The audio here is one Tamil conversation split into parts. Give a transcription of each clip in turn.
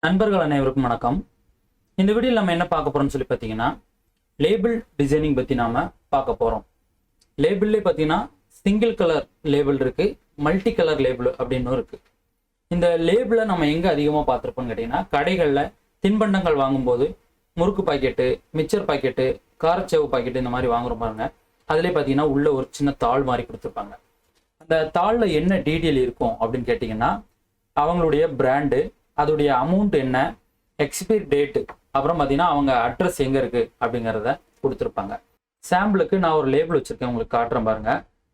நண்பர்கள் அனைவருக்கும் வணக்கம். இந்த வீடியோவில் நம்ம என்ன பார்க்க போறோம்னு சொல்லி பார்த்தீங்கன்னா, லேபிள் டிசைனிங் பற்றி நாம பார்க்க போறோம். லேபிள்லேயே பார்த்தீங்கன்னா சிங்கிள் கலர் லேபிள் இருக்கு, மல்டி கலர் லேபிள் அப்படின்னு இருக்கு. இந்த லேபிளை நம்ம எங்கே அதிகமாக பார்த்துருப்போம்னு கேட்டிங்கன்னா, கடைகளில் தின்பண்டங்கள் வாங்கும்போது முறுக்கு பாக்கெட்டு, மிச்சர் பாக்கெட்டு, காரச்சேவு பாக்கெட்டு இந்த மாதிரி வாங்குறோம் பாருங்க. அதுலேயே பார்த்தீங்கன்னா உள்ள ஒரு சின்ன தாள் மாதிரி கொடுத்துருப்பாங்க. அந்த தாளில் என்ன டீட்டெயில் இருக்கும் அப்படின்னு கேட்டிங்கன்னா, அவங்களுடைய பிராண்டு, அதோடைய அமௌண்ட் என்ன, எக்ஸ்பைரி டேட்டு, அப்புறம் பார்த்தீங்கன்னா அவங்க அட்ரஸ் எங்கே இருக்குது அப்படிங்கிறத கொடுத்துருப்பாங்க. சாம்பிளுக்கு நான் ஒரு லேபிள் வச்சுருக்கேன், உங்களுக்கு காட்டுறேன் பாருங்க.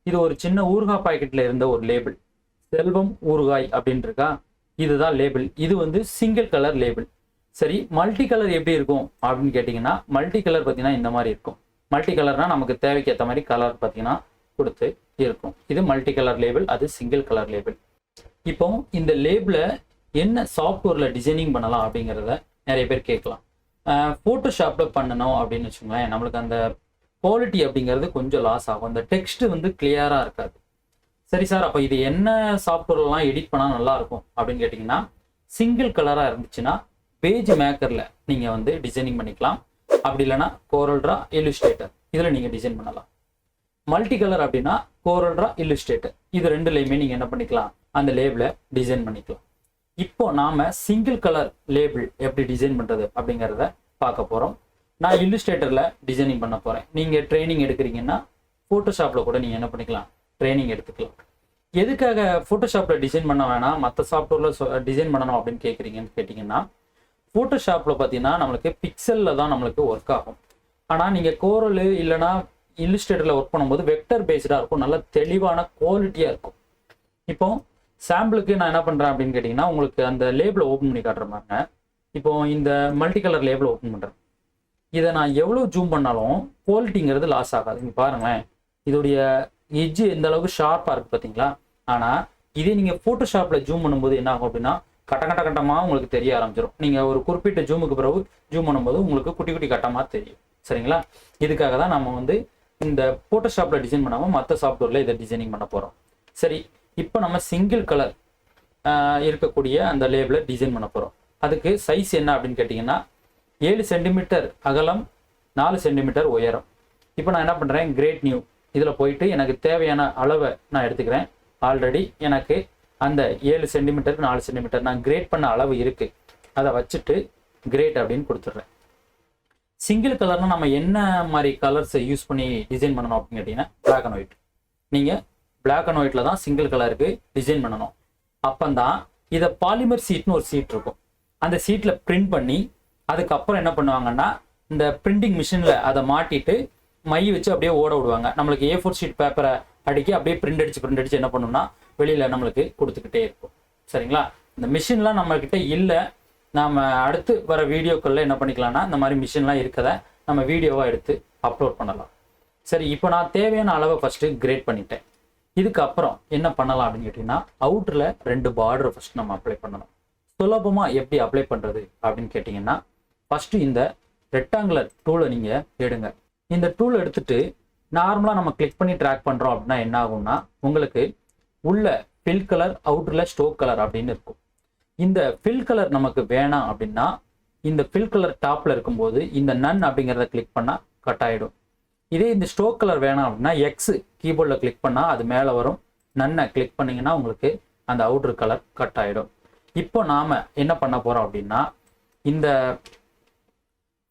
இது ஒரு சின்ன ஊறுகாய் பாக்கெட்டில் இருந்த ஒரு லேபிள், செல்வம் ஊறுகாய் அப்படின்னு இருக்கா. இதுதான் லேபிள். இது வந்து சிங்கிள் கலர் லேபிள். சரி, மல்டி கலர் எப்படி இருக்கும் அப்படின்னு கேட்டிங்கன்னா, மல்டி கலர் பார்த்தீங்கன்னா இந்த மாதிரி இருக்கும். மல்டி கலர்னா நமக்கு தேவைக்கு ஏற்ற மாதிரி கலர் பார்த்தீங்கன்னா கொடுத்து இருக்கும். இது மல்டி கலர் லேபிள், அது சிங்கிள் கலர் லேபிள். இப்போ இந்த லேபிளை என்ன சாஃப்ட்வேரில் டிசைனிங் பண்ணலாம் அப்படிங்கிறத நிறைய பேர் கேட்கலாம். ஃபோட்டோஷாப்பில் பண்ணணும் அப்படின்னு வச்சுக்கோங்களேன், நம்மளுக்கு அந்த குவாலிட்டி அப்படிங்கிறது கொஞ்சம் லாஸ் ஆகும். அந்த டெக்ஸ்ட் வந்து கிளியராக இருக்காது. சரி சார், அப்போ இது என்ன சாஃப்ட்வேர்லாம் எடிட் பண்ணால் நல்லா இருக்கும் அப்படின்னு கேட்டிங்கன்னா, சிங்கிள் கலராக இருந்துச்சுன்னா பேஜ் மேக்கரில் நீங்கள் வந்து டிசைனிங் பண்ணிக்கலாம். அப்படி இல்லைன்னா கோரல்ட்ரா, இல்லுஸ்ட்ரேட்டர் இதில் நீங்கள் டிசைன் பண்ணலாம். மல்டி கலர் அப்படின்னா கோரல்ட்ரா, இல்லுஸ்ட்ரேட்டர் இது ரெண்டுலையுமே நீங்கள் என்ன பண்ணிக்கலாம், அந்த லேபிளை டிசைன் பண்ணிக்கலாம். இப்போ நாம சிங்கிள் கலர் லேபிள் எப்படி டிசைன் பண்றது அப்படிங்கிறத பார்க்க போறோம். நான் இல்லுஸ்ட்ரேட்டர்ல டிசைனிங் பண்ண போறேன். நீங்க ட்ரைனிங் எடுக்கிறீங்கன்னா போட்டோஷாப்ல கூட நீங்க என்ன பண்ணிக்கலாம், ட்ரைனிங் எடுத்துக்கலாம். எதுக்காக போட்டோஷாப்ல டிசைன் பண்ண வேணாம், மற்ற சாஃப்ட்வேர்ல டிசைன் பண்ணணும் அப்படின்னு கேட்டிங்கன்னா, போட்டோஷாப்ல பார்த்தீங்கன்னா நம்மளுக்கு பிக்சல்ல தான் நம்மளுக்கு ஒர்க் ஆகும். ஆனால் நீங்க கோரல் இல்லைன்னா இல்லுஸ்ட்ரேட்டர்ல ஒர்க் பண்ணும்போது வெக்டர் பேஸ்டா இருக்கும், நல்ல தெளிவான குவாலிட்டியா இருக்கும். இப்போ சாம்பிளுக்கு நான் என்ன பண்ணுறேன் அப்படின்னு கேட்டிங்கன்னா, உங்களுக்கு அந்த லேபிளை ஓப்பன் பண்ணி காட்டுற பாருங்க. இப்போ இந்த மல்டி கலர் லேபிளை ஓப்பன் பண்ணுறேன். இதை நான் எவ்வளோ ஜூம் பண்ணாலும் குவாலிட்டிங்கிறது லாஸ் ஆகாது. இங்கே பாருங்களேன், இதோடைய எட்ஜு எந்த அளவுக்கு ஷார்ப்பாக இருக்குது பார்த்தீங்களா. ஆனால் இதே நீங்கள் ஃபோட்டோஷாப்பில் ஜூம் பண்ணும்போது என்ன ஆகும் அப்படின்னா, கட்டமாக உங்களுக்கு தெரிய ஆரம்பிச்சிடும். நீங்கள் ஒரு குறிப்பிட்ட ஜூமுக்கு பிறகு ஜூம் பண்ணும்போது உங்களுக்கு குட்டி குட்டி கட்டமாக தெரியும். சரிங்களா? இதுக்காக தான் நம்ம வந்து இந்த ஃபோட்டோஷாப்பில் டிசைன் பண்ணாமல் மற்ற சாஃப்ட்வேரில் இதை டிசைனிங் பண்ண போகிறோம். சரி, இப்போ நம்ம சிங்கிள் கலர் இருக்கக்கூடிய அந்த லேபிளை டிசைன் பண்ண போகிறோம். அதுக்கு சைஸ் என்ன அப்படின்னு கேட்டிங்கன்னா, 7 சென்டிமீட்டர் அகலம், 4 சென்டிமீட்டர் உயரம். இப்போ நான் என்ன பண்ணுறேன், கிரேட் நியூ இதில் போயிட்டு எனக்கு தேவையான அளவை நான் எடுத்துக்கிறேன். ஆல்ரெடி எனக்கு அந்த 7 சென்டிமீட்டர் 4 சென்டிமீட்டர் நான் கிரேட் பண்ண அளவு இருக்குது. அதை வச்சுட்டு கிரேட் அப்படின்னு கொடுத்துட்றேன். சிங்கிள் கலர்னால் நம்ம என்ன மாதிரி கலர்ஸை யூஸ் பண்ணி டிசைன் பண்ணணும் அப்படின்னு கேட்டிங்கன்னா, பிளாக் அண்ட் ஒயிட். நீங்கள் பிளாக் அண்ட் ஒயிட்ல தான் சிங்கிள் கலருக்கு டிசைன் பண்ணணும். அப்பந்தான் இதை பாலிமர் சீட்னு ஒரு சீட் இருக்கும், அந்த சீட்டில் பிரிண்ட் பண்ணி அதுக்கப்புறம் என்ன பண்ணுவாங்கன்னா, இந்த பிரிண்டிங் மிஷினில் அதை மாட்டிட்டு மை வச்சு அப்படியே ஓட விடுவாங்க. நம்மளுக்கு A4 ஷீட் பேப்பரை அடிக்கி அப்படியே பிரிண்ட் அடிச்சு என்ன பண்ணணும்னா வெளியில் நம்மளுக்கு கொடுத்துக்கிட்டே இருக்கும். சரிங்களா? இந்த மிஷின்லாம் நம்மக்கிட்ட இல்லை. நாம் அடுத்து வர வீடியோக்களில் என்ன பண்ணிக்கலாம்னா, இந்த மாதிரி மிஷின்லாம் இருக்கதை நம்ம வீடியோவாக எடுத்து அப்லோட் பண்ணலாம். சரி, இப்போ நான் தேவையான அளவை ஃபஸ்ட்டு கிரேட் பண்ணிட்டேன். இதுக்கப்புறம் என்ன பண்ணலாம் அப்படின்னு கேட்டிங்கன்னா, அவுட்டரில் 2 பார்டரை ஃபஸ்ட் நம்ம அப்ளை பண்ணணும். சுலபமாக எப்படி அப்ளை பண்ணுறது அப்படின்னு கேட்டிங்கன்னா, ஃபஸ்ட்டு இந்த ரெக்டாங்குலர் டூலை நீங்கள் எடுங்க. இந்த டூல் எடுத்துட்டு நார்மலாக நம்ம கிளிக் பண்ணி ட்ராக் பண்ணுறோம் அப்படின்னா என்ன ஆகும்னா, உங்களுக்கு உள்ள ஃபில் கலர், அவுட்டரில் ஸ்டோக் கலர் அப்படின்னு இருக்கும். இந்த ஃபில் கலர் நமக்கு வேணாம் அப்படின்னா, இந்த ஃபில் கலர் டாப்பில் இருக்கும்போது இந்த நன் அப்படிங்கிறத கிளிக் பண்ணால் கட் ஆகிடும். இதே இந்த ஸ்டோக் கலர் வேணாம் அப்படின்னா எக்ஸ் கீபோர்டில் கிளிக் பண்ணால் அது மேலே வரும். நன்னை கிளிக் பண்ணிங்கன்னா உங்களுக்கு அந்த அவுட்ரு கலர் கட் ஆகிடும். இப்போ நாம் என்ன பண்ண போகிறோம் அப்படின்னா, இந்த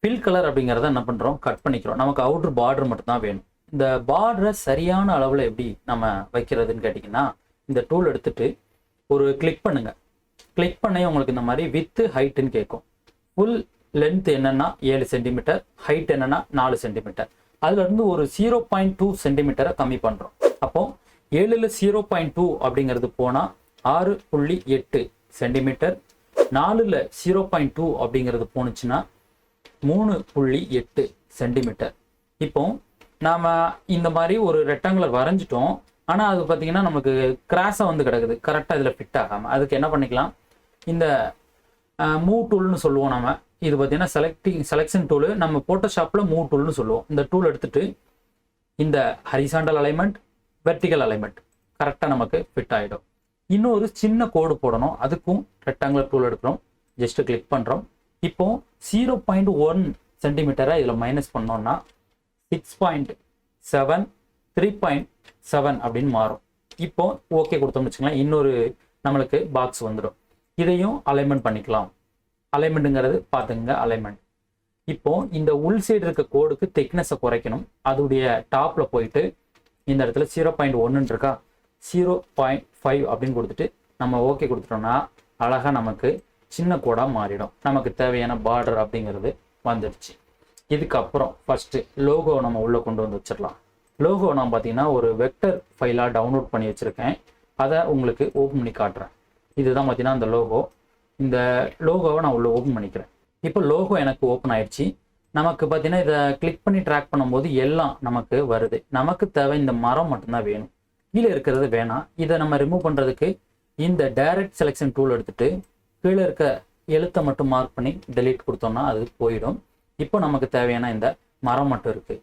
ஃபில் கலர் அப்படிங்கிறத என்ன பண்ணுறோம், கட் பண்ணிக்கிறோம். நமக்கு அவுட்ரு பார்டர் மட்டும்தான் வேணும். இந்த பார்டரை சரியான அளவில் எப்படி நம்ம வைக்கிறதுன்னு கேட்டிங்கன்னா, இந்த டூல் எடுத்துகிட்டு ஒரு கிளிக் பண்ணுங்கள். கிளிக் பண்ணி உங்களுக்கு இந்த மாதிரி வித்து ஹைட்டுன்னு கேட்கும். ஃபுல் லென்த் என்னென்னா 7 சென்டிமீட்டர், ஹைட் என்னென்னா 4 சென்டிமீட்டர். அதுலேருந்து ஒரு 0.2 சென்டிமீட்டரை கம்மி பண்ணுறோம். அப்போ 7ல் 0.2 அப்படிங்கிறது போனால் 6.8 சென்டிமீட்டர், 4ல் 0.2 அப்படிங்கிறது போணுச்சுன்னா 3.8 சென்டிமீட்டர். இப்போ நாம் இந்த மாதிரி ஒரு ரெக்டாங்குலர் வரைஞ்சிட்டோம். ஆனால் அது பார்த்தீங்கன்னா நமக்கு கிராஸாக வந்து கிடக்குது, கரெக்டாக இதில் ஃபிட் ஆகாமல். அதுக்கு என்ன பண்ணிக்கலாம், இந்த மூவ் டூல்னு சொல்லுவோம் நம்ம. இது பார்த்தீங்கன்னா செலெக்ஷன் டூலு, நம்ம ஃபோட்டோஷாப்பில் மூவ் டூல்னு சொல்லுவோம். இந்த டூல் எடுத்துட்டு இந்த ஹரிசாண்டல் அலைன்மெண்ட், வெர்டிகல் அலைன்மெண்ட் கரெக்டாக நமக்கு ஃபிட் ஆகிடும். இன்னொரு சின்ன கோடு போடணும், அதுக்கும் ரெக்டாங்குலர் டூல் எடுக்கிறோம். ஜஸ்ட் கிளிக் பண்ணுறோம். இப்போ 0.1 சென்டிமீட்டரை இதில் மைனஸ் பண்ணோம்னா 6.7 3.7 அப்படின்னு மாறும். இப்போ ஓகே கொடுத்தோம்னு வச்சுக்கலாம், இன்னொரு நம்மளுக்கு பாக்ஸ் வந்துடும். இதையும் அலைன்மெண்ட் பண்ணிக்கலாம். அலைன்மெண்ட்டுங்கிறது பார்த்துங்க அலைன்மெண்ட். இப்போ இந்த உள் சைடு இருக்க கோடுக்கு திக்னஸை குறைக்கணும். அதோடைய டாப்ல போயிட்டு இந்த இடத்துல 0.1 இருக்கா, 0.5 அப்படின்னு கொடுத்துட்டு நம்ம ஓகே கொடுத்துட்டோம்னா அழகா நமக்கு சின்ன கோடா மாறிடும். நமக்கு தேவையான பார்டர் அப்படிங்கிறது வந்துடுச்சு. இதுக்கப்புறம் ஃபர்ஸ்ட் லோகோ நம்ம உள்ள கொண்டு வந்து வச்சிடலாம். லோகோ நான் பார்த்தீங்கன்னா ஒரு வெக்டர் ஃபைலாக டவுன்லோட் பண்ணி வச்சிருக்கேன். அதை உங்களுக்கு ஓப்பன் பண்ணி காட்டுறேன். இதுதான் பார்த்தீங்கன்னா அந்த லோகோ. இந்த லோகோவை நான் உள்ள ஓப்பன் பண்ணிக்கிறேன். இப்போ லோகோ எனக்கு ஓப்பன் ஆயிடுச்சு. நமக்கு பார்த்தீங்கன்னா இதை கிளிக் பண்ணி ட்ராக் பண்ணும்போது எல்லாம் நமக்கு வருது. நமக்கு தேவை இந்த மரம் மட்டும்தான் வேணும், கீழே இருக்கிறது வேணாம். இதை நம்ம ரிமூவ் பண்ணுறதுக்கு இந்த டைரக்ட் செலெக்ஷன் டூல் எடுத்துட்டு கீழே இருக்க எழுத்தை மட்டும் மார்க் பண்ணி டெலீட் கொடுத்தோம்னா அது போயிடும். இப்போ நமக்கு தேவையான இந்த மரம் மட்டும் இருக்கு.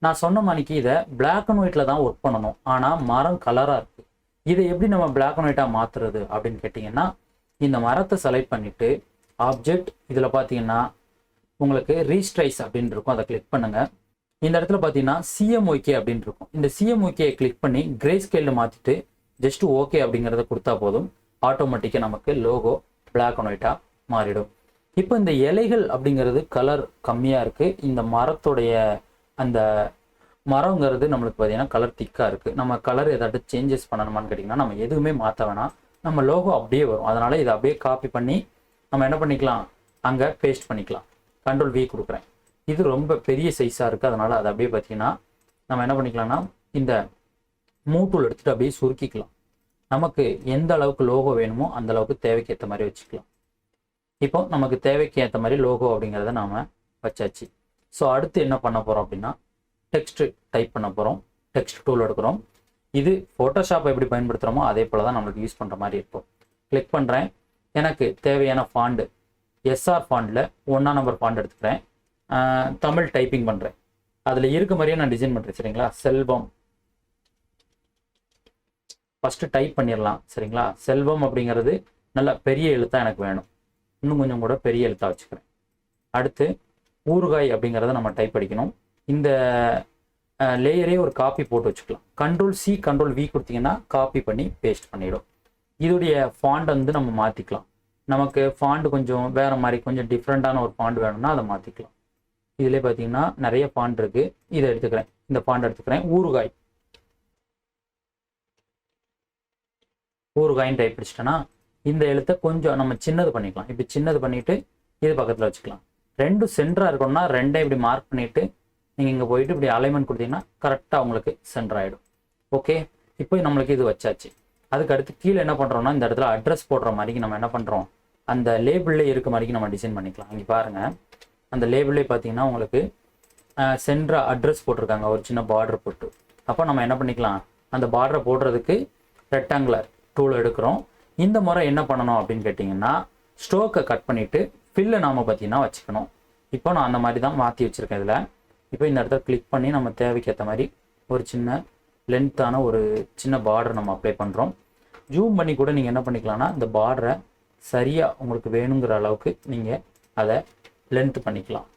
நான் சொன்ன மாதிரிக்கு இதை பிளாக் அண்ட் ஒயிட்ல தான் ஒர்க் பண்ணணும். ஆனால் மரம் கலராக இருக்கு. இதை எப்படி நம்ம பிளாக் அண்ட் ஒயிட்டாக மாற்றுறது அப்படின்னு கேட்டிங்கன்னா, இந்த மரத்தை செலக்ட் பண்ணிட்டு ஆப்ஜெக்ட் இதில் பார்த்தீங்கன்னா உங்களுக்கு ரீஸ்ட்ரைஸ் அப்படின்னு இருக்கும், அதை கிளிக் பண்ணுங்க. இந்த இடத்துல பார்த்தீங்கன்னா சிஎம்ஒகே அப்படின்னு இருக்கும். இந்த சிஎம்ஒகே கிளிக் பண்ணி கிரே ஸ்கேலில் மாற்றிட்டு ஜஸ்ட் ஓகே அப்படிங்கிறத கொடுத்தா போதும். ஆட்டோமேட்டிக்காக நமக்கு லோகோ பிளாக் அண்ட் ஒயிட்டாக மாறிடும். இப்போ இந்த இலைகள் அப்படிங்கிறது கலர் கம்மியாக இருக்குது. இந்த மரத்துடைய அந்த மரங்கிறது நம்மளுக்கு பார்த்தீங்கன்னா கலர் திக்காக இருக்குது. நம்ம கலர் ஏதாட்டும் சேஞ்சஸ் பண்ணணுமான்னு கேட்டிங்கன்னா நம்ம எதுவுமே மாற்ற வேணாம், நம்ம லோகோ அப்படியே வரும். அதனால் இதை அப்படியே காப்பி பண்ணி நம்ம என்ன பண்ணிக்கலாம், அங்கே பேஸ்ட் பண்ணிக்கலாம். Ctrl V கொடுக்குறேன். இது ரொம்ப பெரிய சைஸாக இருக்குது, அதனால் அதை அப்படியே பார்த்தீங்கன்னா நம்ம என்ன பண்ணிக்கலாம்னா இந்த மூவ் டூல் எடுத்துகிட்டு அப்படியே சுருக்கிக்கலாம். நமக்கு எந்த அளவுக்கு லோகோ வேணுமோ அந்த அளவுக்கு தேவைக்கு ஏற்ற மாதிரி வச்சுக்கலாம். இப்போ நமக்கு தேவைக்கு ஏற்ற மாதிரி லோகோ அப்படிங்கிறத நாம் வச்சாச்சு. ஸோ அடுத்து என்ன பண்ண போகிறோம் அப்படின்னா டெக்ஸ்ட் டைப் பண்ண போகிறோம். டெக்ஸ்ட் டூல் எடுக்கிறோம். இது ஃபோட்டோஷாப் எப்படி பயன்படுத்துகிறோமோ அதே போல் தான் நம்மளுக்கு யூஸ் பண்ணுற மாதிரி இருக்கும். கிளிக் பண்ணுறேன். எனக்கு தேவையான ஃபாண்டு எஸ்ஆர் ஃபாண்டில் 1ஆம் நம்பர் ஃபாண்ட் எடுத்துக்கிறேன். தமிழ் டைப்பிங் பண்ணுறேன். அதில் இருக்க மாதிரியே நான் டிசைன் பண்ணுறேன். சரிங்களா, செல்வம் ஃபஸ்ட்டு டைப் பண்ணிடலாம். சரிங்களா, செல்வம் அப்படிங்கிறது நல்ல பெரிய எழுத்தாக எனக்கு வேணும். இன்னும் கொஞ்சம் கூட பெரிய எழுத்தாக வச்சுக்கிறேன். அடுத்து ஊறுகாய் அப்படிங்கிறத நம்ம டைப் அடிக்கணும். இந்த லேயரே ஒரு காப்பி போட்டு வச்சுக்கலாம். Ctrl C Ctrl V கொடுத்தீங்கன்னா காப்பி பண்ணி பேஸ்ட் பண்ணிடும். இதோடைய ஃபாண்ட் வந்து நம்ம மாற்றிக்கலாம். நமக்கு ஃபாண்ட் கொஞ்சம் வேறு மாதிரி கொஞ்சம் டிஃப்ரெண்ட்டான ஒரு ஃபாண்ட் வேணும்னா அதை மாற்றிக்கலாம். இதிலே பார்த்தீங்கன்னா நிறைய ஃபாண்ட் இருக்குது. இதை எடுத்துக்கிறேன். இந்த ஃபாண்ட் எடுத்துக்கிறேன். ஊறுகாய் ஊறுகாயின்னு டைப் அடிச்சிட்டேன்னா இந்த எழுத்தை கொஞ்சம் நம்ம சின்னது பண்ணிக்கலாம். இப்படி சின்னது பண்ணிவிட்டு இது பக்கத்தில் வச்சுக்கலாம். ரெண்டும் சென்டராக இருக்கணும்னா ரெண்டே இப்படி மார்க் பண்ணிவிட்டு நீங்கள் இங்கே போயிட்டு இப்படி அலைன்மெண்ட் கொடுத்தீங்கன்னா கரெக்டாக உங்களுக்கு சென்டர் ஆகிடும். ஓகே, இப்போ நம்மளுக்கு இது வச்சாச்சு. அதுக்கு அடுத்து கீழே என்ன பண்ணுறோம்னா இந்த இடத்துல அட்ரஸ் போடுற மாதிரிக்கு நம்ம என்ன பண்ணுறோம், அந்த லேபிள்லே இருக்க மாதிரிக்கு நம்ம டிசைன் பண்ணிக்கலாம். இங்கே பாருங்கள், அந்த லேபிள்லே பார்த்தீங்கன்னா உங்களுக்கு சென்டரா அட்ரஸ் போட்டிருக்காங்க ஒரு சின்ன பார்டர் போட்டு. அப்போ நம்ம என்ன பண்ணிக்கலாம், அந்த பார்டரை போடுறதுக்கு ரெக்டாங்குலர் டூல் எடுக்கிறோம். இந்த முறை என்ன பண்ணணும் அப்படின்னு கேட்டிங்கன்னா ஸ்ட்ரோக்கை கட் பண்ணிவிட்டு ஃபில்லை நாம் பார்த்தீங்கன்னா வச்சுக்கணும். இப்போ நான் அந்த மாதிரி தான் மாற்றி வச்சுருக்கேன் இதில். இப்போ இந்த இடத்துல கிளிக் பண்ணி நம்ம தேவைக்கு ஏற்ற மாதிரி ஒரு சின்ன லென்த்தான ஒரு சின்ன பார்டர் நம்ம அப்ளை பண்ணுறோம். ஜூம் பண்ணி கூட நீங்கள் என்ன பண்ணிக்கலாம்னா இந்த பார்டரை சரியாக உங்களுக்கு வேணுங்கிற அளவுக்கு நீங்கள் அதை லென்த் பண்ணிக்கலாம்.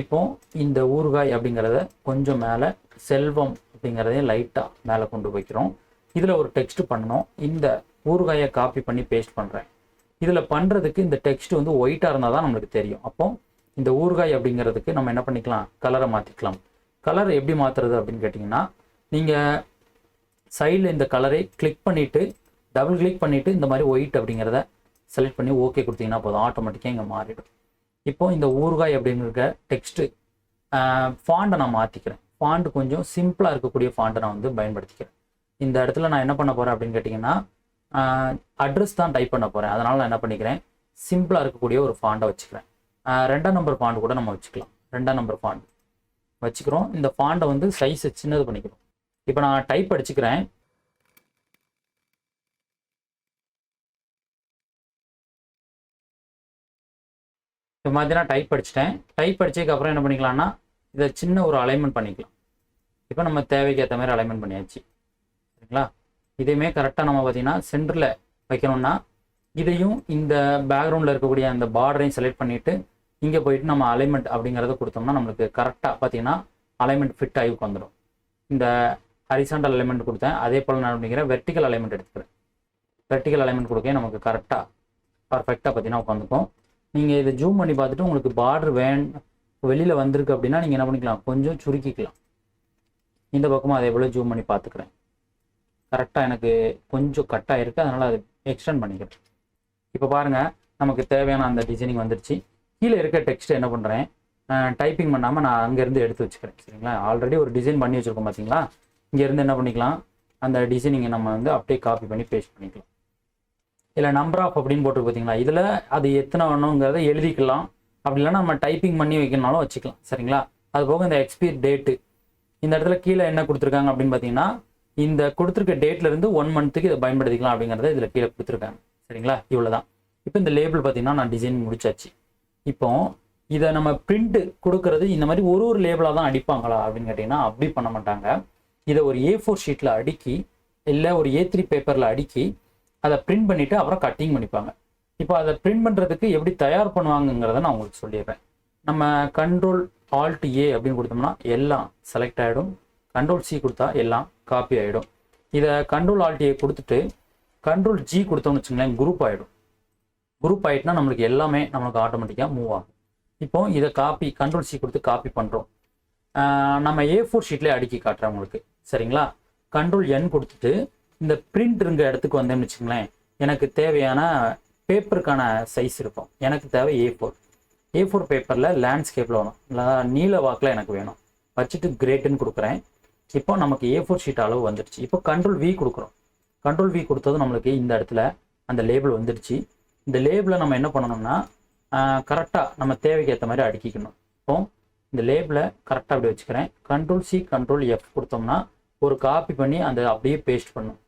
இப்போ இந்த ஊறுகாய் அப்படிங்கிறத கொஞ்சம் மேலே, செல்வம் அப்படிங்கிறதையும் லைட்டாக மேலே கொண்டு வைக்கிறோம். இதில் ஒரு டெக்ஸ்ட் பண்ணணும். இந்த ஊறுகாயை காப்பி பண்ணி பேஸ்ட் பண்ணுறேன். இதில் பண்ணுறதுக்கு இந்த டெக்ஸ்ட் வந்து ஒயிட்டாக இருந்தால் தான் நம்மளுக்கு தெரியும். அப்போ இந்த ஊறுகாய் அப்படிங்கிறதுக்கு நம்ம என்ன பண்ணிக்கலாம், கலரை மாற்றிக்கலாம். கலர் எப்படி மாற்றுறது அப்படின்னு கேட்டிங்கன்னா நீங்கள் சைடில் இந்த கலரை கிளிக் பண்ணிவிட்டு டபுள் கிளிக் பண்ணிவிட்டு இந்த மாதிரி ஒயிட் அப்படிங்கிறத செலக்ட் பண்ணி ஓகே கொடுத்தீங்கன்னா போதும், ஆட்டோமேட்டிக்காக இங்கே மாறிடும். இப்போ இந்த ஊறுகாய் அப்படிங்கிற டெக்ஸ்ட்டு ஃபாண்டை நான் மாற்றிக்கிறேன். ஃபாண்ட் கொஞ்சம் சிம்பிளாக இருக்கக்கூடிய ஃபாண்டை நான் வந்து பயன்படுத்திக்கிறேன். இந்த இடத்துல நான் என்ன பண்ண போகிறேன் அப்படின்னு கேட்டிங்கன்னா அட்ரஸ் தான் டைப் பண்ண போகிறேன். அதனால் நான் என்ன பண்ணிக்கிறேன், சிம்பிளாக இருக்கக்கூடிய ஒரு ஃபாண்டை வச்சுக்கிறேன். 2ஆம் நம்பர் ஃபாண்ட் கூட நம்ம வச்சுக்கலாம். 2ஆம் நம்பர் ஃபாண்ட் வச்சுக்கிறோம். இந்த ஃபாண்டை வந்து சைஸை சின்னது பண்ணிக்கிறோம். இப்போ நான் டைப் அடிச்சுக்கிறேன். இப்போ பார்த்தீங்கன்னா டைப் அடிச்சிட்டேன். டைப் அடிச்சதுக்கப்புறம் என்ன பண்ணிக்கலாம்னா இதை சின்ன ஒரு அலைன்மெண்ட் பண்ணிக்கலாம். இப்போ நம்ம தேவைக்கு ஏற்ற மாதிரி அலைன்மெண்ட் பண்ணியாச்சு. சரிங்களா, இதையுமே கரெக்டாக நம்ம பார்த்தீங்கன்னா சென்டரில் வைக்கணும்னா இதையும் இந்த பேக்ரவுண்டில் இருக்கக்கூடிய அந்த பார்டரையும் செலக்ட் பண்ணிவிட்டு இங்கே போயிட்டு நம்ம அலைன்மெண்ட் அப்படிங்கிறத கொடுத்தோம்னா நம்மளுக்கு கரெக்டாக பார்த்தீங்கன்னா அலைன்மெண்ட் ஃபிட் ஆகி வந்துடும். இந்த ஹரிசாண்டல் அலைன்மெண்ட் கொடுத்தேன், அதே போல் நான் அப்படிங்கிற வெர்டிக்கல் அலைன்மெண்ட் எடுத்துக்கிறேன். வெர்டிக்கல் அலைன்மெண்ட் கொடுக்க நமக்கு கரெக்டாக பர்ஃபெக்டாக பார்த்தீங்கன்னா உட்காந்துக்கும். நீங்கள் இதை ஜூம் பண்ணி பார்த்துட்டு உங்களுக்கு பார்டர் வெளியில் வந்திருக்கு அப்படின்னா நீங்கள் என்ன பண்ணிக்கலாம், கொஞ்சம் சுருக்கிக்கலாம். இந்த பக்கமும் அதே போல் ஜூம் பண்ணி பார்த்துக்கிறேன். கரெக்டாக எனக்கு கொஞ்சம் கட்டாக இருக்குது, அதனால் அதை எக்ஸ்டெண்ட் பண்ணிக்கிறேன். இப்போ பாருங்கள், நமக்கு தேவையான அந்த டிசைனிங் வந்துருச்சு. கீழே இருக்க டெக்ஸ்ட்டை என்ன பண்ணுறேன், டைப்பிங் பண்ணாமல் நான் அங்கேருந்து எடுத்து வச்சுக்கிறேன். சரிங்களா, ஆல்ரெடி ஒரு டிசைன் பண்ணி வச்சுருக்கோம் பார்த்தீங்களா. இங்கேருந்து என்ன பண்ணிக்கலாம், அந்த டிசைனிங்கை நம்ம வந்து அப்படியே காப்பி பண்ணி பேஸ்ட் பண்ணிக்கலாம். இல்லை நம்பர் ஆஃப் அப்படின்னு போட்டு பார்த்தீங்களா, இதில் அது எத்தனை வேணுங்கிறத எழுதிக்கலாம். அப்படி இல்லைன்னா நம்ம டைப்பிங் பண்ணி வைக்கணும்னாலும் வச்சுக்கலாம். சரிங்களா, அது போக இந்த எக்ஸ்பைரி டேட்டு இந்த இடத்துல கீழே என்ன கொடுத்துருக்காங்க அப்படின்னு பார்த்தீங்கன்னா, இந்த கொடுத்துருக்க டேட்லேருந்து 1 மந்த்துக்கு இதை பயன்படுத்திக்கலாம் அப்படிங்கிறத இதில் கீழே கொடுத்துருக்காங்க. சரிங்களா, இவ்வளோ தான். இப்போ இந்த லேபிள் பார்த்தீங்கன்னா நான் டிசைன் முடிச்சாச்சு. இப்போ இதை நம்ம பிரிண்ட் கொடுக்கறது இந்த மாதிரி ஒரு லேபிளாக தான் அடிப்பாங்களா அப்படின்னு கேட்டிங்கன்னா அப்படி பண்ண மாட்டாங்க. இதை ஒரு A4 ஷீட்டில் அடுக்கி இல்லை ஒரு A3 பேப்பரில் அடுக்கி அதை பிரிண்ட் பண்ணிவிட்டு அப்புறம் கட்டிங் பண்ணிப்பாங்க. இப்போ அதை பிரிண்ட் பண்ணுறதுக்கு எப்படி தயார் பண்ணுவாங்கங்கிறத நான் உங்களுக்கு சொல்லிடுறேன். நம்ம Ctrl+Alt+A அப்படின்னு கொடுத்தோம்னா எல்லாம் செலக்ட் ஆகிடும். Ctrl+C கொடுத்தா எல்லாம் காப்பி ஆகிடும். இதை Ctrl+Alt+A கொடுத்துட்டு Ctrl+G கொடுத்தோம்னு வச்சுங்களேன், குரூப் ஆகிடும். குரூப் ஆகிட்டுனா நம்மளுக்கு எல்லாமே நம்மளுக்கு ஆட்டோமேட்டிக்காக மூவ் ஆகும். இப்போ இதை காப்பி Ctrl+C கொடுத்து காப்பி பண்ணுறோம். நம்ம A4 ஷீட்லேயே அடுக்கி காட்டுறேன் உங்களுக்கு. சரிங்களா, Ctrl+N கொடுத்துட்டு இந்த பிரிண்ட்ருங்க இடத்துக்கு வந்தேன்னு வச்சுங்களேன், எனக்கு தேவையான பேப்பருக்கான சைஸ் இருக்கும். எனக்கு தேவை A4 பேப்பரில் லேண்ட்ஸ்கேப்பில் வேணும், இல்லை நீல வாக்கில் எனக்கு வேணும். வச்சுட்டு கிரேட்டுன்னு கொடுக்குறேன். இப்போ நமக்கு A4 ஷீட் அளவு வந்துடுச்சு. இப்போ Ctrl+V கொடுக்குறோம். Ctrl+V கொடுத்தது நம்மளுக்கு இந்த இடத்துல அந்த லேபிள் வந்துடுச்சு. இந்த லேபிளை நம்ம என்ன பண்ணணும்னா கரெக்டாக நம்ம தேவைக்கு ஏற்ற மாதிரி அடுக்கிக்கணும். இப்போ இந்த லேபிளை கரெக்டாக அப்படி வச்சுக்கிறேன். Ctrl+C Ctrl+F கொடுத்தோம்னா ஒரு காப்பி பண்ணி அந்த அப்படியே பேஸ்ட் பண்ணும்.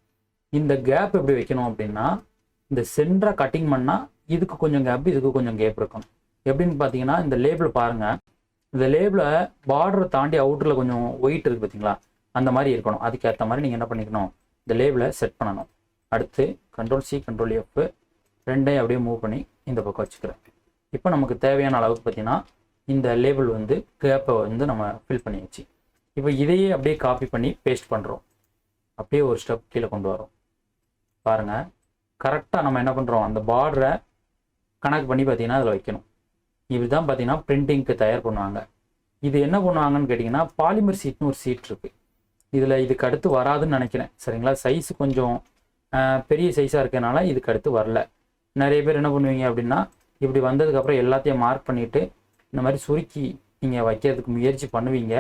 இந்த கேப் எப்படி வைக்கணும் அப்படின்னா, இந்த சென்டராக கட்டிங் பண்ணால் இதுக்கு கொஞ்சம் கேப் இதுக்கு கொஞ்சம் கேப் இருக்கணும். எப்படின்னு பார்த்தீங்கன்னா, இந்த லேபிள் பாருங்கள், இந்த லேபிளை பார்டரை தாண்டி அவுட்டரில் கொஞ்சம் ஒயிட் இருக்குது பார்த்தீங்களா, அந்த மாதிரி இருக்கணும். அதுக்கேற்ற மாதிரி நீங்கள் என்ன பண்ணிக்கணும், இந்த லேபிளை செட் பண்ணணும். அடுத்து Ctrl+C Ctrl+F ரெண்டையும் அப்படியே மூவ் பண்ணி இந்த பக்கம் வச்சுக்கிறேன். இப்போ நமக்கு தேவையான அளவுக்கு பார்த்தீங்கன்னா இந்த லேபிள் வந்து கேப்பை வந்து நம்ம ஃபில் பண்ணியாச்சு. இப்போ இதையே அப்படியே காப்பி பண்ணி பேஸ்ட் பண்ணுறோம். அப்படியே ஒரு ஸ்டெப் கீழே கொண்டு வரோம். பாருங்கள், கரெக்டாக நம்ம என்ன பண்ணுறோம், அந்த பார்டரை கனெக்ட் பண்ணி பார்த்தீங்கன்னா அதில் வைக்கணும். இப்படி தான் பார்த்தீங்கன்னா பிரிண்டிங்க்கு தயார் பண்ணுவாங்க. இது என்ன பண்ணுவாங்கன்னு கேட்டிங்கன்னா, பாலிமர் சீட்னு ஒரு சீட் இருக்குது. இதில் இதுக்கு அடுத்து வராதுன்னு நினைக்கிறேன். சரிங்களா, சைஸு கொஞ்சம் பெரிய சைஸாக இருக்கனால இதுக்கு அடுத்து வரல. நிறைய பேர் என்ன பண்ணுவீங்க அப்படின்னா, இப்படி வந்ததுக்கப்புறம் எல்லாத்தையும் மார்க் பண்ணிவிட்டு இந்த மாதிரி சுருக்கி நீங்கள் வைக்கிறதுக்கு முயற்சி பண்ணுவீங்க.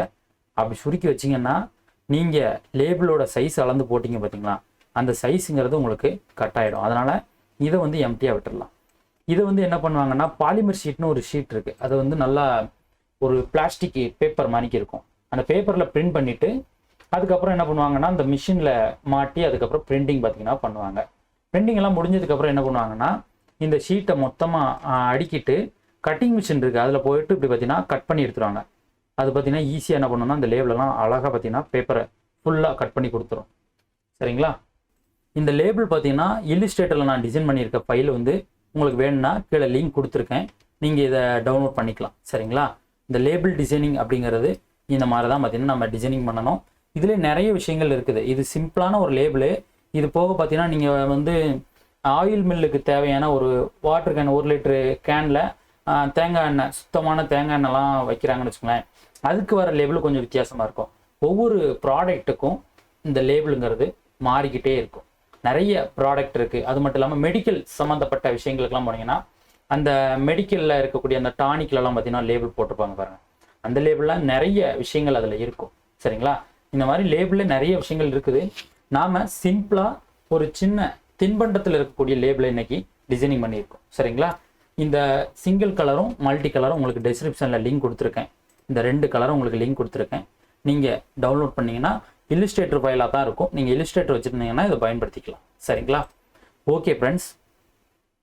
அப்படி சுருக்கி வச்சிங்கன்னா நீங்கள் லேபிளோட சைஸ் அளந்து போட்டிங்க பார்த்தீங்களா, அந்த சைஸுங்கிறது உங்களுக்கு கட் ஆகிடும். அதனால் இதை வந்து எம்டியாக விட்டுடலாம். இதை வந்து என்ன பண்ணுவாங்கன்னா, பாலிமர் ஷீட்னு ஒரு ஷீட் இருக்குது. அது வந்து நல்லா ஒரு பிளாஸ்டிக் பேப்பர் மாதிரிக்கு இருக்கும். அந்த பேப்பரில் பிரிண்ட் பண்ணிவிட்டு அதுக்கப்புறம் என்ன பண்ணுவாங்கன்னா, அந்த மிஷினில் மாட்டி அதுக்கப்புறம் பிரிண்டிங் பார்த்தீங்கன்னா பண்ணுவாங்க. பிரிண்டிங் எல்லாம் முடிஞ்சதுக்கப்புறம் என்ன பண்ணுவாங்கன்னா, இந்த ஷீட்டை மொத்தமாக அடுக்கிட்டு கட்டிங் மிஷின் இருக்குது அதில் போயிட்டு இப்படி பார்த்தீங்கன்னா கட் பண்ணி எடுத்துருவாங்க. அது பார்த்தீங்கன்னா ஈஸியாக என்ன பண்ணணும்னா, அந்த லேபிளெல்லாம் அழகாக பார்த்தீங்கன்னா பேப்பரை ஃபுல்லாக கட் பண்ணி கொடுத்துரும். சரிங்களா, இந்த லேபிள் பார்த்தீங்கன்னா இல்லுஸ்ட்ரேட்டரில் நான் டிசைன் பண்ணியிருக்க ஃபைல் வந்து உங்களுக்கு வேணும்னா கீழே லிங்க் கொடுத்துருக்கேன், நீங்கள் இதை டவுன்லோட் பண்ணிக்கலாம். சரிங்களா, இந்த லேபிள் டிசைனிங் அப்படிங்கிறது இந்த மாதிரி தான் பார்த்தீங்கன்னா நம்ம டிசைனிங் பண்ணணும். இதில் நிறைய விஷயங்கள் இருக்குது. இது சிம்பிளான ஒரு லேபிள். இது போக பார்த்தீங்கன்னா நீங்கள் வந்து ஆயில் மில்லுக்கு தேவையான ஒரு வாட்டர் கேன் 1 லிட்டரு கேனில் தேங்காய் எண்ணெய், சுத்தமான தேங்காய் எண்ணெய்லாம் வைக்கிறாங்கன்னு வச்சுக்கோங்களேன், அதுக்கு வர லேபிள் கொஞ்சம் வித்தியாசமாக இருக்கும். ஒவ்வொரு ப்ராடக்ட்டுக்கும் இந்த லேபிளுங்கிறது மாறிக்கிட்டே இருக்கும். நிறைய ப்ராடக்ட் இருக்குது. அது மட்டும் இல்லாமல் மெடிக்கல் சம்மந்தப்பட்ட விஷயங்களுக்கெல்லாம் போனீங்கன்னா, அந்த மெடிக்கலில் இருக்கக்கூடிய அந்த டானிக்லலாம் பார்த்தீங்கன்னா லேபிள் போட்டிருப்பாங்க பாருங்கள். அந்த லேபிளில் நிறைய விஷயங்கள் அதில் இருக்கும். சரிங்களா, இந்த மாதிரி லேபிளில் நிறைய விஷயங்கள் இருக்குது. நாம் சிம்பிளாக ஒரு சின்ன தின்பண்டத்தில் இருக்கக்கூடிய லேபிளை இன்னைக்கு டிசைனிங் பண்ணியிருக்கோம். சரிங்களா, இந்த சிங்கிள் கலரும் மல்டி கலரும் உங்களுக்கு டிஸ்கிரிப்ஷனில் லிங்க் கொடுத்துருக்கேன். இந்த 2 கலரும் உங்களுக்கு லிங்க் கொடுத்துருக்கேன். நீங்கள் டவுன்லோட் பண்ணிங்கன்னா இல்லுஸ்ட்ரேட்டர் ஃபைலாக தான் இருக்கும். நீங்கள் இல்லுஸ்ட்ரேட்டர் வச்சுருந்தீங்கன்னா இதை பயன்படுத்திக்கலாம். சரிங்களா, ஓகே ஃப்ரெண்ட்ஸ்,